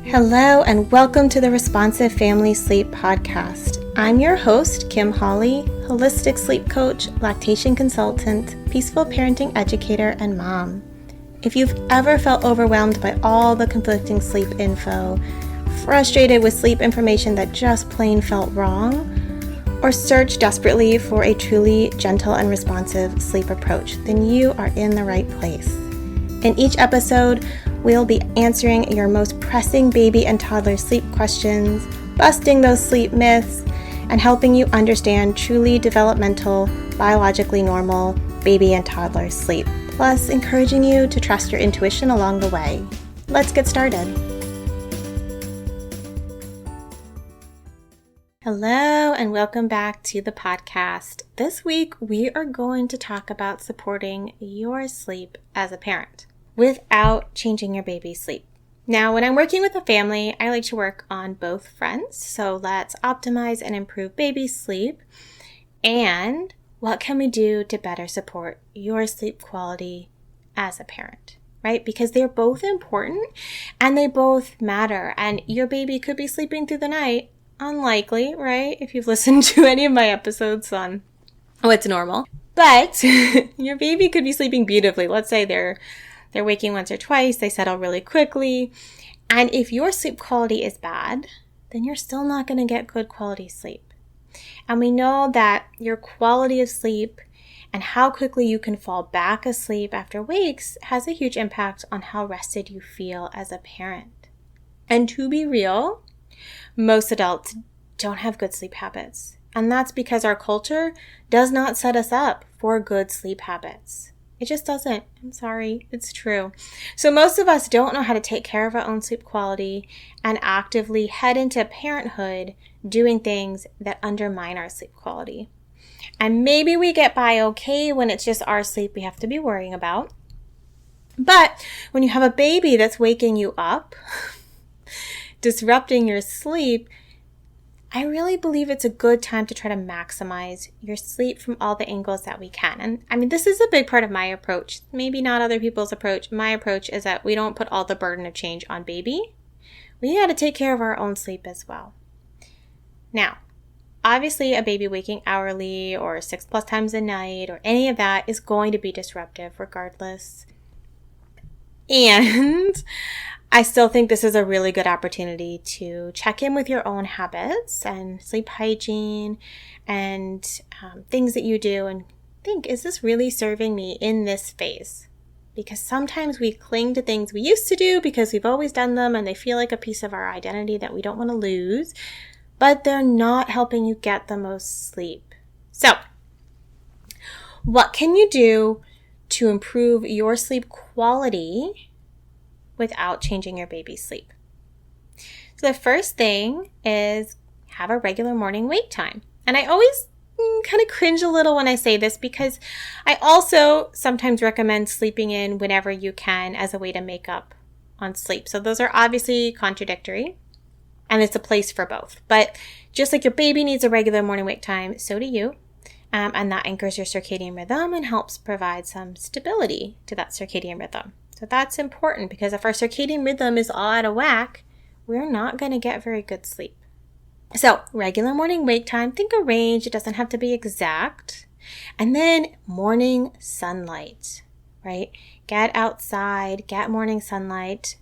Hello and welcome to the Responsive Family Sleep Podcast. I'm your host, Kim Hawley, holistic sleep coach, lactation consultant, peaceful parenting educator, and mom. If you've ever felt overwhelmed by all the conflicting sleep info, frustrated with sleep information that just plain felt wrong, or searched desperately for a truly gentle and responsive sleep approach, then you are in the right place. In each episode, we'll be answering your most pressing baby and toddler sleep questions, busting those sleep myths, and helping you understand truly developmental, biologically normal baby and toddler sleep, plus encouraging you to trust your intuition along the way. Let's get started. Hello and welcome back to the podcast. This week we are going to talk about supporting your sleep as a parent without changing your baby's sleep. Now, when I'm working with a family, I like to work on both fronts. So let's optimize and improve baby's sleep. And what can we do to better support your sleep quality as a parent, right? Because they're both important and they both matter. And your baby could be sleeping through the night. Unlikely, right? If you've listened to any of my episodes on what's normal. But your baby could be sleeping beautifully. Let's say they're waking once or twice, they settle really quickly. And if your sleep quality is bad, then you're still not going to get good quality sleep. And we know that your quality of sleep and how quickly you can fall back asleep after wakes has a huge impact on how rested you feel as a parent. And to be real, most adults don't have good sleep habits. And that's because our culture does not set us up for good sleep habits. It just doesn't. I'm sorry. It's true. So most of us don't know how to take care of our own sleep quality and actively head into parenthood doing things that undermine our sleep quality. And maybe we get by okay when it's just our sleep we have to be worrying about. But when you have a baby that's waking you up, disrupting your sleep, I really believe it's a good time to try to maximize your sleep from all the angles that we can. And I mean, this is a big part of my approach. Maybe not other people's approach. My approach is that we don't put all the burden of change on baby. We got to take care of our own sleep as well. Now, obviously a baby waking hourly or 6+ times a night or any of that is going to be disruptive regardless. And I still think this is a really good opportunity to check in with your own habits and sleep hygiene and things that you do and think, is this really serving me in this phase? Because sometimes we cling to things we used to do because we've always done them and they feel like a piece of our identity that we don't want to lose, but they're not helping you get the most sleep. So, what can you do to improve your sleep quality without changing your baby's sleep? So the first thing is have a regular morning wake time. And I always kind of cringe a little when I say this because I also sometimes recommend sleeping in whenever you can as a way to make up on sleep. So those are obviously contradictory and it's a place for both. But just like your baby needs a regular morning wake time, so do you. And that anchors your circadian rhythm and helps provide some stability to that circadian rhythm. So that's important because if our circadian rhythm is all out of whack, we're not going to get very good sleep. So regular morning wake time, think a range. It doesn't have to be exact. And then morning sunlight, right? Get outside, get morning sunlight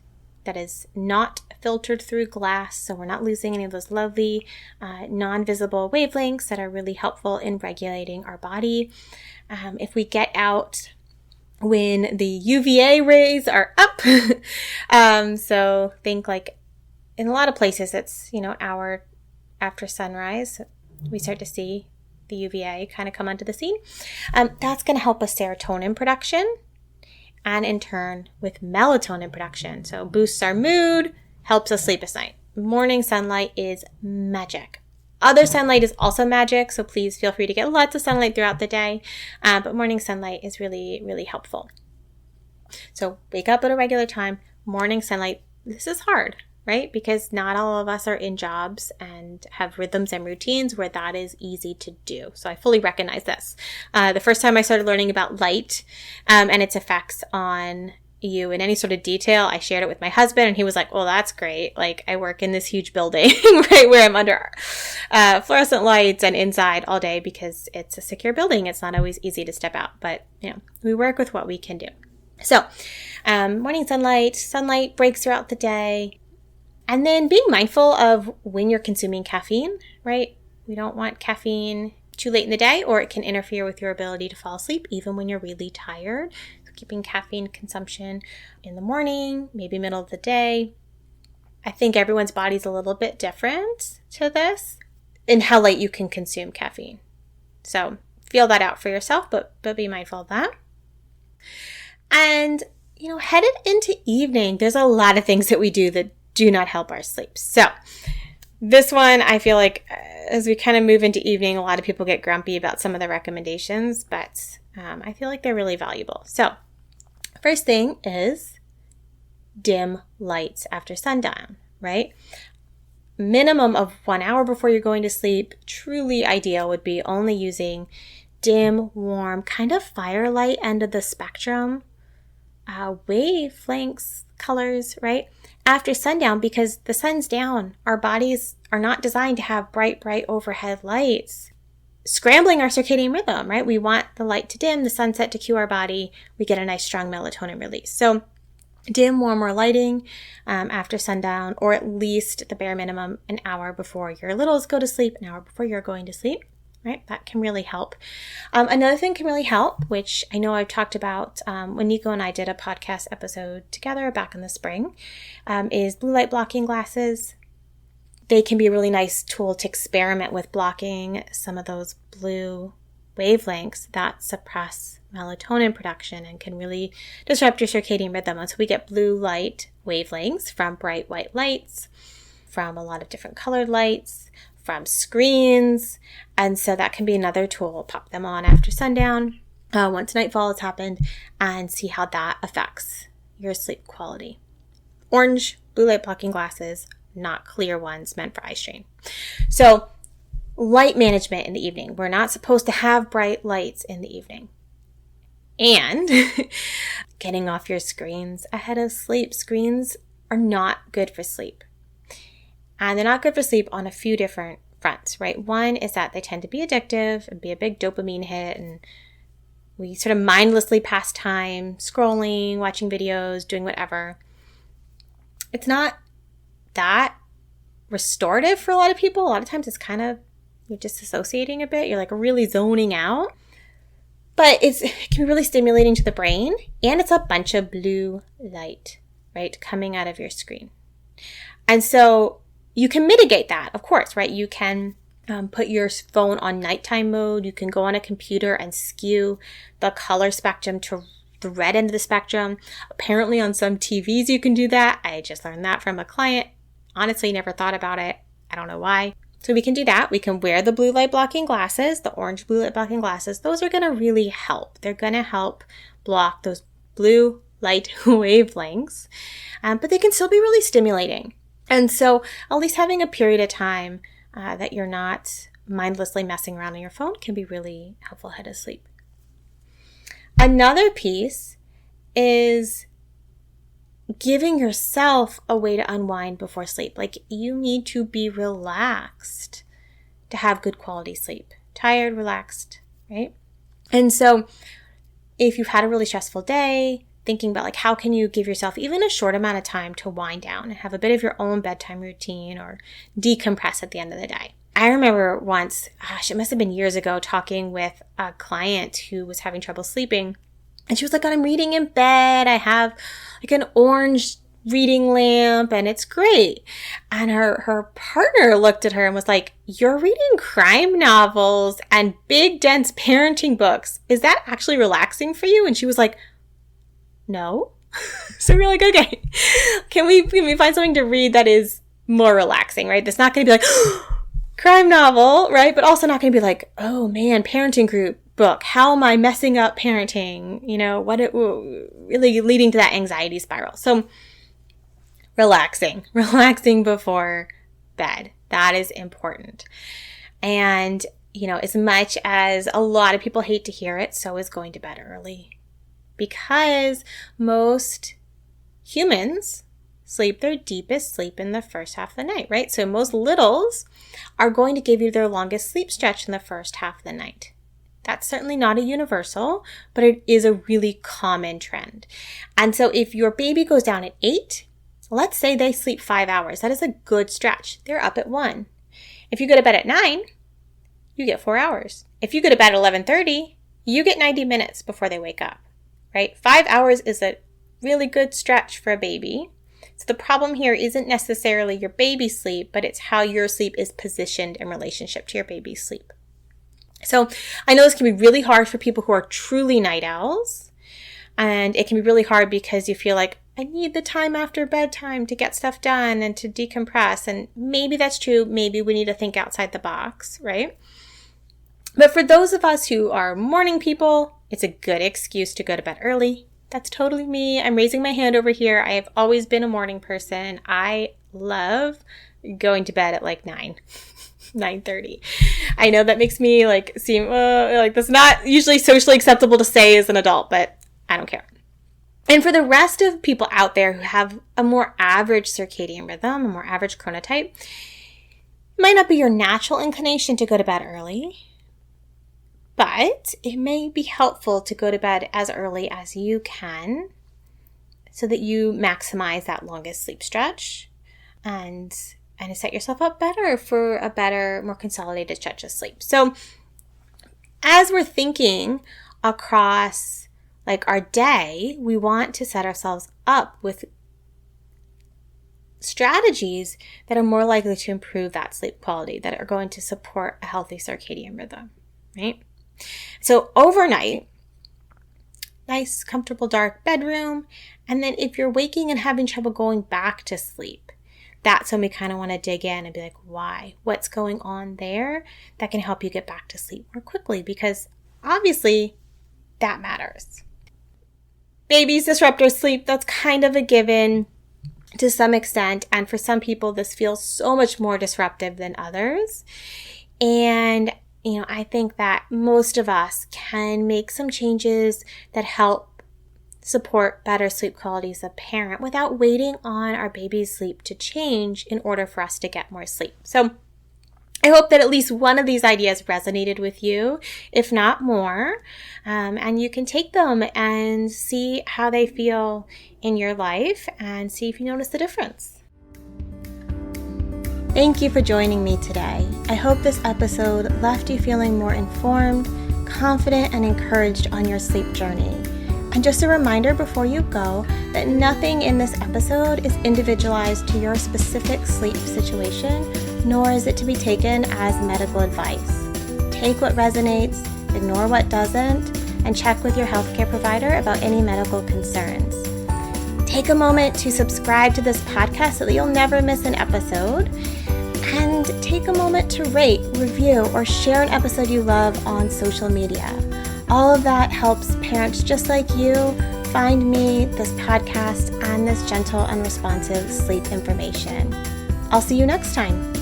that is not filtered through glass. So we're not losing any of those lovely non-visible wavelengths that are really helpful in regulating our body. If we get out when the UVA rays are up. So think like in a lot of places, it's, an hour after sunrise, we start to see the UVA kind of come onto the scene. That's going to help with serotonin production and in turn with melatonin production. So boosts our mood, helps us sleep at night. Morning sunlight is magic. Other sunlight is also magic, so please feel free to get lots of sunlight throughout the day. But morning sunlight is really, really helpful. So wake up at a regular time, morning sunlight. This is hard, right? Because not all of us are in jobs and have rhythms and routines where that is easy to do. So I fully recognize this. The first time I started learning about light and its effects on you in any sort of detail. I shared it with my husband and he was like, well, that's great. Like I work in this huge building, right, where I'm under fluorescent lights and inside all day because it's a secure building. It's not always easy to step out, but we work with what we can do. So morning sunlight breaks throughout the day. And then being mindful of when you're consuming caffeine, right? We don't want caffeine too late in the day, or it can interfere with your ability to fall asleep even when you're really tired. So keeping caffeine consumption in the morning, maybe middle of the day. I think everyone's body's a little bit different to this in how late you can consume caffeine. So feel that out for yourself, but be mindful of that. And, headed into evening, there's a lot of things that we do that do not help our sleep. So this one, I feel like as we kind of move into evening, a lot of people get grumpy about some of the recommendations, but I feel like they're really valuable. So first thing is dim lights after sundown, right? Minimum of 1 hour before you're going to sleep, truly ideal would be only using dim, warm, kind of firelight end of the spectrum, wavelengths, colors, right? After sundown, because the sun's down, our bodies are not designed to have bright overhead lights scrambling our circadian rhythm, right? We want the light to dim, the sunset to cue our body. We get a nice strong melatonin release. So dim, warmer lighting after sundown, or at least the bare minimum an hour before your littles go to sleep, an hour before you're going to sleep. Right? That can really help. Another thing can really help, which I know I've talked about when Nico and I did a podcast episode together back in the spring, is blue light blocking glasses. They can be a really nice tool to experiment with blocking some of those blue wavelengths that suppress melatonin production and can really disrupt your circadian rhythm. And so we get blue light wavelengths from bright white lights, from a lot of different colored lights, from screens. And so that can be another tool. Pop them on after sundown, once nightfall has happened, and see how that affects your sleep quality. Orange blue light blocking glasses, not clear ones meant for eye strain. So light management in the evening. We're not supposed to have bright lights in the evening. And getting off your screens ahead of sleep. Screens are not good for sleep. And they're not good for sleep on a few different fronts, right? One is that they tend to be addictive and be a big dopamine hit, and we sort of mindlessly pass time scrolling, watching videos, doing whatever. It's not that restorative for a lot of people. A lot of times it's kind of, you're disassociating a bit. You're like really zoning out. But it can be really stimulating to the brain, and it's a bunch of blue light, right, coming out of your screen. And so you can mitigate that, of course, right? You can put your phone on nighttime mode. You can go on a computer and skew the color spectrum to the red end of the spectrum. Apparently on some TVs you can do that. I just learned that from a client. Honestly, never thought about it. I don't know why. So we can do that. We can wear the blue light blocking glasses, the orange blue light blocking glasses. Those are going to really help. They're going to help block those blue light wavelengths, but they can still be really stimulating. And so at least having a period of time that you're not mindlessly messing around on your phone can be really helpful ahead of sleep. Another piece is giving yourself a way to unwind before sleep. Like, you need to be relaxed to have good quality sleep. Tired, relaxed, right? And so if you've had a really stressful day, thinking about like how can you give yourself even a short amount of time to wind down and have a bit of your own bedtime routine or decompress at the end of the day. I remember once, it must have been years ago, talking with a client who was having trouble sleeping. And she was like, I'm reading in bed. I have like an orange reading lamp and it's great. And her partner looked at her and was like, you're reading crime novels and big, dense parenting books. Is that actually relaxing for you? And she was like, no. So we're like, okay, can we find something to read that is more relaxing, right? That's not going to be like crime novel, right? But also not going to be like, oh man, parenting group book. How am I messing up parenting? You know, really leading to that anxiety spiral. So relaxing before bed. That is important. And, you know, as much as a lot of people hate to hear it, so is going to bed early. because most humans sleep their deepest sleep in the first half of the night, right? So most littles are going to give you their longest sleep stretch in the first half of the night. That's certainly not a universal, but it is a really common trend. And so if your baby goes down at 8, let's say they sleep 5 hours. That is a good stretch. They're up at 1. If you go to bed at 9, you get 4 hours. If you go to bed at 11:30, you get 90 minutes before they wake up, right? 5 hours is a really good stretch for a baby. So the problem here isn't necessarily your baby's sleep, but it's how your sleep is positioned in relationship to your baby's sleep. So I know this can be really hard for people who are truly night owls. And it can be really hard because you feel like, I need the time after bedtime to get stuff done and to decompress. And maybe that's true. Maybe we need to think outside the box, right? But for those of us who are morning people, it's a good excuse to go to bed early. That's totally me. I'm raising my hand over here. I have always been a morning person. I love going to bed at like 9:30. I know that makes me seem like that's not usually socially acceptable to say as an adult, but I don't care. And for the rest of people out there who have a more average circadian rhythm, a more average chronotype, it might not be your natural inclination to go to bed early, but it may be helpful to go to bed as early as you can so that you maximize that longest sleep stretch and set yourself up better for a better, more consolidated stretch of sleep. So as we're thinking across our day, we want to set ourselves up with strategies that are more likely to improve that sleep quality, that are going to support a healthy circadian rhythm, right? So overnight, nice, comfortable, dark bedroom. And then if you're waking and having trouble going back to sleep, that's when we kind of want to dig in and be like, why? What's going on there that can help you get back to sleep more quickly? Because obviously that matters. Babies disrupt our sleep. That's kind of a given to some extent. And for some people, this feels so much more disruptive than others. And I think that most of us can make some changes that help support better sleep quality as a parent without waiting on our baby's sleep to change in order for us to get more sleep. So I hope that at least one of these ideas resonated with you, if not more, and you can take them and see how they feel in your life and see if you notice the difference. Thank you for joining me today. I hope this episode left you feeling more informed, confident, and encouraged on your sleep journey. And just a reminder before you go that nothing in this episode is individualized to your specific sleep situation, nor is it to be taken as medical advice. Take what resonates, ignore what doesn't, and check with your healthcare provider about any medical concerns. Take a moment to subscribe to this podcast so that you'll never miss an episode. And take a moment to rate, review, or share an episode you love on social media. All of that helps parents just like you find me, this podcast, and this gentle and responsive sleep information. I'll see you next time.